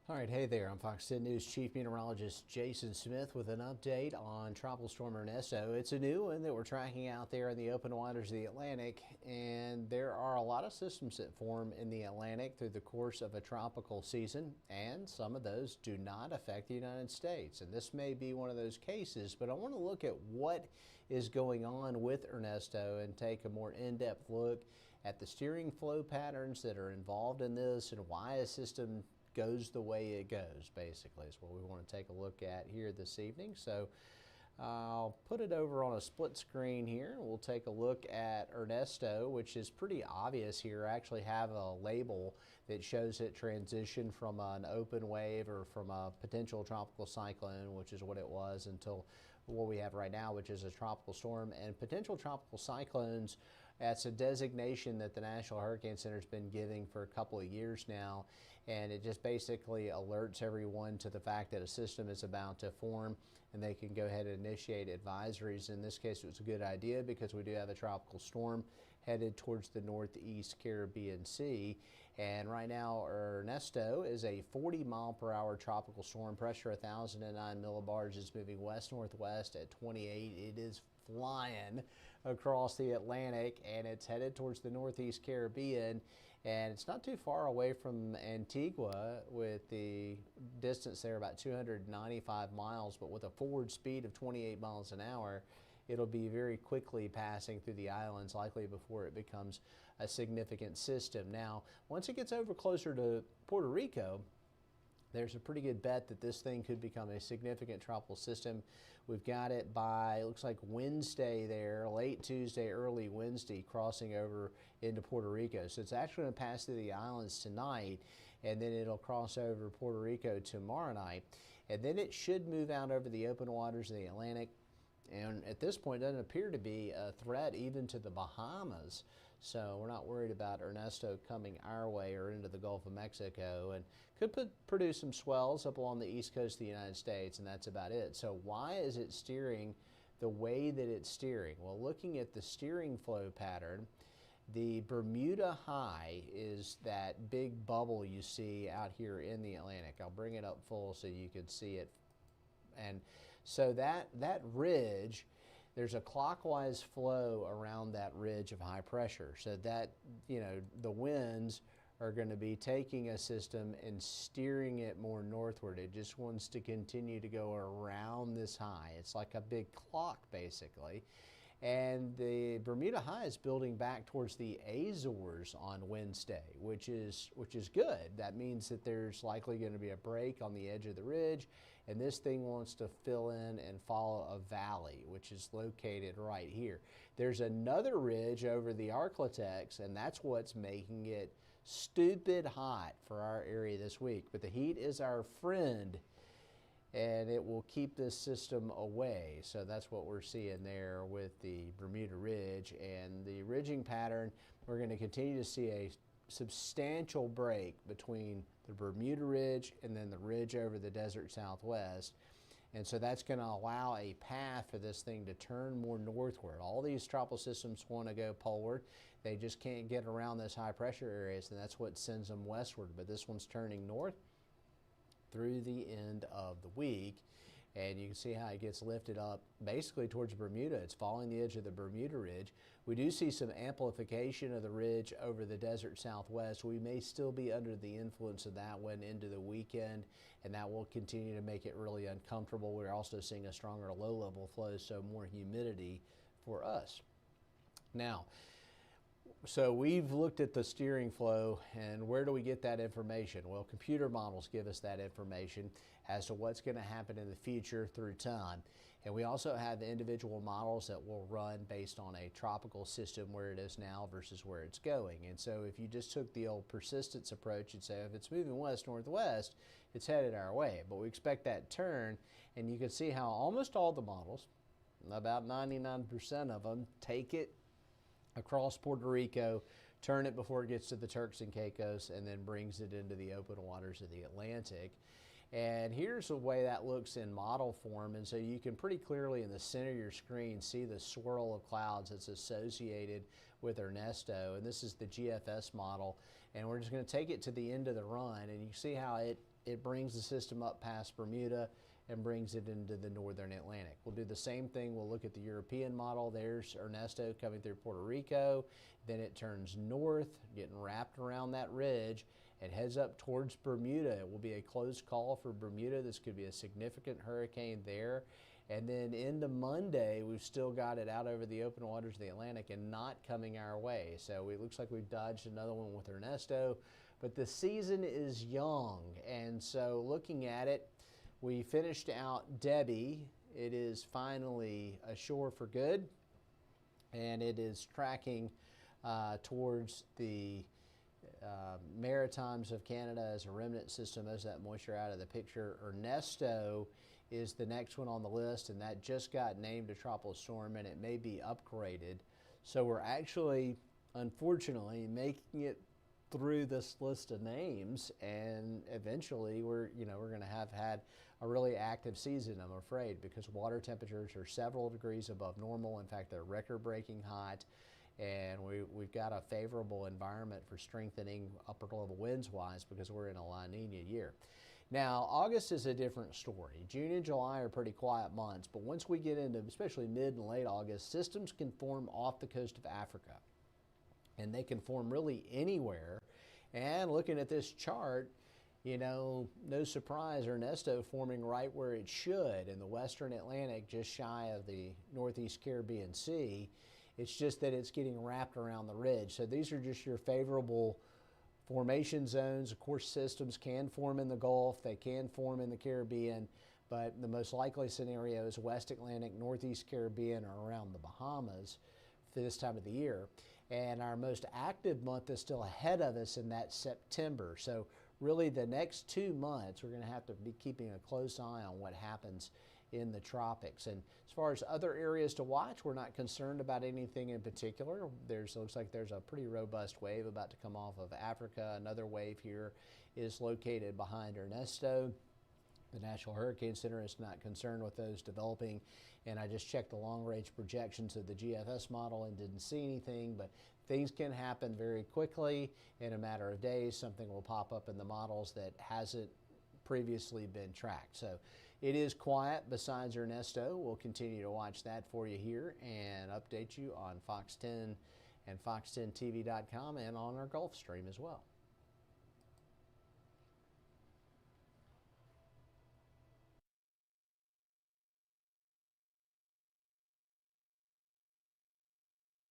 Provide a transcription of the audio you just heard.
All right, hey there. I'm Fox 10 News Chief Meteorologist Jason Smith with an update on Tropical Storm Ernesto. It's a new one that we're tracking out there in the open waters of the Atlantic, and there are a lot of systems that form in the Atlantic through the course of a tropical season, and some of those do not affect the United States. And this may be one of those cases, but I want to look at what is going on with Ernesto and take a more in-depth look at the steering flow patterns that are involved in this and why a system goes the way it goes, basically, is what we want to take a look at here this evening. So I'll put it over on a split screen here. We'll take a look at Ernesto, which is pretty obvious here. I actually have a label that shows it transition from an open wave or from a potential tropical cyclone, which is what it was, until what we have right now, which is a tropical storm. And potential tropical cyclones, that's a designation that the National Hurricane Center has been giving for a couple of years now, and it just basically alerts everyone to the fact that a system is about to form, and they can go ahead and initiate advisories. In this case, it was a good idea because we do have a tropical storm headed towards the northeast Caribbean Sea, and right now Ernesto is a 40-mile-per-hour tropical storm. Pressure 1,009 millibars, is moving west-northwest at 28. It is flying across the Atlantic, and it's headed towards the northeast Caribbean, and it's not too far away from Antigua with the distance there about 295 miles, but with a forward speed of 28 miles an hour, it'll be very quickly passing through the islands, likely before it becomes a significant system. Now, once it gets over closer to Puerto Rico, there's a pretty good bet that this thing could become a significant tropical system. We've got it by, it looks like Wednesday there, late Tuesday, early Wednesday, crossing over into Puerto Rico. So it's actually going to pass through the islands tonight, and then it'll cross over Puerto Rico tomorrow night. And then it should move out over the open waters of the Atlantic. And at this point, it doesn't appear to be a threat even to the Bahamas. So we're not worried about Ernesto coming our way or into the Gulf of Mexico, and could produce some swells up along the east coast of the United States, and that's about it. So why is it steering the way that it's steering? Well, looking at the steering flow pattern, the Bermuda High is that big bubble you see out here in the Atlantic. I'll bring it up full so you can see it. And so that ridge, there's a clockwise flow around that ridge of high pressure. So that, the winds are going to be taking a system and steering it more northward. It just wants to continue to go around this high. It's like a big clock, basically. And the Bermuda High is building back towards the Azores on Wednesday, which is good. That means that there's likely going to be a break on the edge of the ridge, and this thing wants to fill in and follow a valley, which is located right here. There's another ridge over the Arklatex, and that's what's making it stupid hot for our area this week. But the heat is our friend, and it will keep this system away. So that's what we're seeing there with the Bermuda Ridge. And the ridging pattern, we're going to continue to see a substantial break between the Bermuda Ridge and then the ridge over the desert Southwest. And so that's going to allow a path for this thing to turn more northward. All these tropical systems want to go poleward. They just can't get around those high pressure areas, and that's what sends them westward. But this one's turning north through the end of the week, and you can see how it gets lifted up basically towards Bermuda. It's following the edge of the Bermuda Ridge. We do see some amplification of the ridge over the desert Southwest. We may still be under the influence of that one into the weekend, and that will continue to make it really uncomfortable. We're also seeing a stronger low-level flow, so more humidity for us. Now, so we've looked at the steering flow, and where do we get that information? Well, computer models give us that information as to what's going to happen in the future through time. And we also have the individual models that will run based on a tropical system, where it is now versus where it's going. And so if you just took the old persistence approach, you'd say if it's moving west-northwest, it's headed our way. But we expect that turn, and you can see how almost all the models, about 99% of them, take it across Puerto Rico, turn it before it gets to the Turks and Caicos, and then brings it into the open waters of the Atlantic. And here's the way that looks in model form. And so you can pretty clearly in the center of your screen see the swirl of clouds that's associated with Ernesto. And this is the GFS model. And we're just going to take it to the end of the run. And you see how it it brings the system up past Bermuda and brings it into the northern Atlantic. We'll do the same thing. We'll look at the European model. There's Ernesto coming through Puerto Rico. Then it turns north, getting wrapped around that ridge. It heads up towards Bermuda. It will be a close call for Bermuda. This could be a significant hurricane there. And then into Monday, we've still got it out over the open waters of the Atlantic and not coming our way. So it looks like we've dodged another one with Ernesto. But the season is young. And so looking at it, we finished out Debbie. It is finally ashore for good. And it is tracking towards the Maritimes of Canada as a remnant system. Most of that moisture out of the picture. Ernesto is the next one on the list, and that just got named a tropical storm, and it may be upgraded. So we're actually, unfortunately, making it through this list of names, and eventually we're going to have had a really active season, I'm afraid, because water temperatures are several degrees above normal. In fact, they're record-breaking hot, and we've got a favorable environment for strengthening upper level winds-wise because we're in a La Nina year. Now, August is a different story. June and July are pretty quiet months, but once we get into especially mid and late August, systems can form off the coast of Africa, and they can form really anywhere. And looking at this chart, no surprise, Ernesto forming right where it should in the western Atlantic, just shy of the northeast Caribbean Sea. It's just that it's getting wrapped around the ridge. So these are just your favorable formation zones. Of course, systems can form in the Gulf, they can form in the Caribbean, but the most likely scenario is West Atlantic, Northeast Caribbean, or around the Bahamas for this time of the year. And our most active month is still ahead of us, and that's September. So really the next 2 months, we're going to have to be keeping a close eye on what happens in the tropics. And as far as other areas to watch, we're not concerned about anything in particular. Looks like there's a pretty robust wave about to come off of Africa. Another wave here is located behind Ernesto. The National Hurricane Center is not concerned with those developing, and I just checked the long-range projections of the GFS model and didn't see anything, but things can happen very quickly. In a matter of days, something will pop up in the models that hasn't previously been tracked. So it is quiet besides Ernesto. We'll continue to watch that for you here and update you on Fox 10 and fox10tv.com and on our Gulf stream as well.